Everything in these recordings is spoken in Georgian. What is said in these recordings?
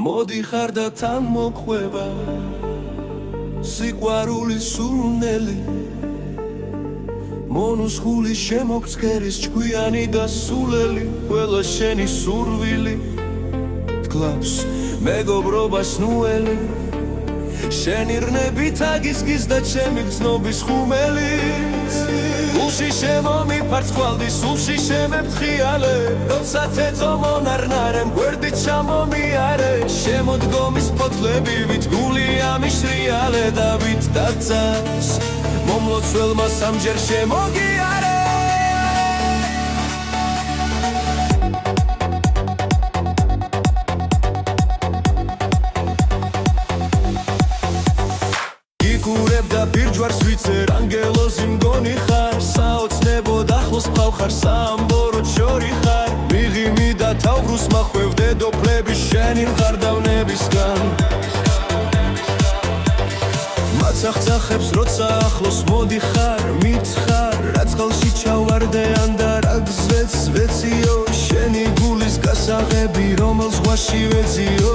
მოდიხარ და თან მოყვება სიყვარულის სურნელი მონუსხული შემოგწკერის ჭკვიანი და სულელი ყველა შენი სურვილი თკლავს მეგობრობას ნუელი შენი რნებით აგიზგის და ჩემი გზნობის ხუმელი გულში შემომიფარს წყვალდი სულში შემეფრთხიალე როცა თეთრ მონარნარემ გვერდით ჩამომიარე შემოდგომის ფოთლები ვით გული ამიშრიალე და ვით დაწას მომლოცველმა სამჯერ შემოგიარე გიკურებდა ბირჯვარს ვიცერ ანგელოზი მგონი ხარ საოცნებოდ ახლოს მყავხარ საამბოროდ შორი ხარ მიღიმი და თავბრუს მახვევ დედოფლების შენი მყარდავნებისგან მაცახცახებს როცა ახლოს მოდიხარ მითხარ რა წყალში ჩავარდე ან და რა გზვეც ვეციო შენი გულის გასაღები რომელ ზღვაში ვეძიო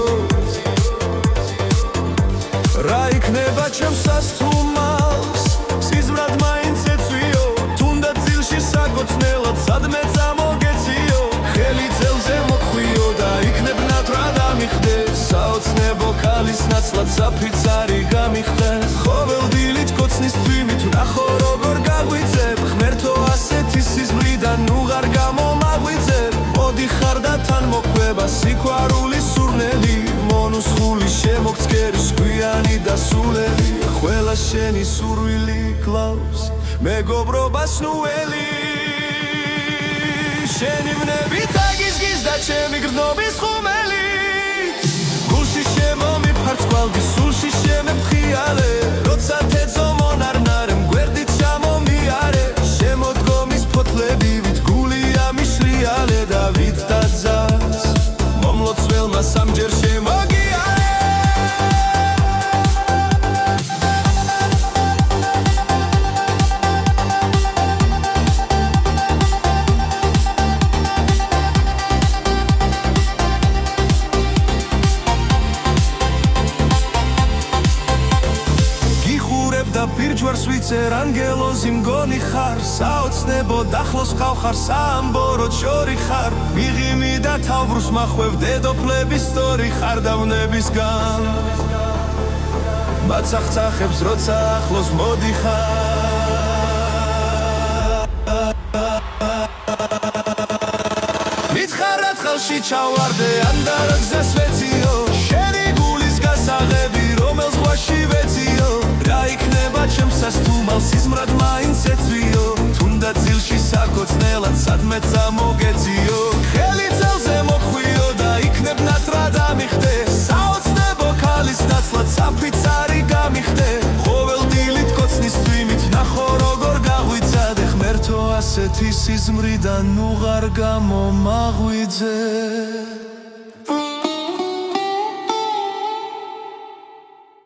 რა იქნება ჩემს სასთუმალს სიზმრად მაინც ეცვიო თუნდაც ძილში საკოცნელად სადმე წამოგეციო ხელი ძელზე მოხვიო და იქნებნად რა დამიხდე საოცნებო ქალის ნაცვლად საფიცარი გამიხდეს ყოველ დილით კოცნის თვიმით ვნახო როგორ გაგვიწებ ღმერთო ასეთი სიზმრიდან უღარ გამომაღვიძებ მოდიხარ და თან მოყვება სიყვარულის სურნელი მონუსხული შემოგწკერის ჭკვიანი და სულელი ყველა შენი სურვილი კლავს მეგობრობას ნუელი შენი ვნებით აგიზგის და ჩემი გრძნობის ხუმელი გულში შემომიფარს წყვალდი სულში შემეფრთხიალე როცა თეთრ მონარნარემ გვერდით ჩამომიარე შემოდგომის ფოთლები ვით გული ამიშრიალე და ვით დაწას მომლოცველმა სამჯერ შემოგიარე და ბირჯვარს ვიცერ ანგელოზი მგონი ხარ საოცნებოდ ახლოს მყავხარ საამბოროდ შორი ხარ მიღიმი და თავბრუს მახვევ დედოფლების სწორი ხარ დავნებისგან მაცახცახებს როცა ახლოს მოდიხარ მითხარ რა წყალში ჩავარდე ან და რა გზას ვეციო შენი გულის გასაღები რომელ ზღვაში ვეციო რა იქნება ჩემს სასთუმალს სიზმრად მაინც ეცვიო თუნდაც ძილში საკოცნელად სადმე წამოგეციო ხელი ძელზე მოხვიო და იქნებნად რა დამიხდე საოცნებო ქალის ნაცვლად საფიცარი გამიხდე ყოველ დილით კოცნის თვიმით ვნახო როგორ გაღვიძადე ღმერთო ასეთი სიზმრიდან უღარ გამომაღვიძე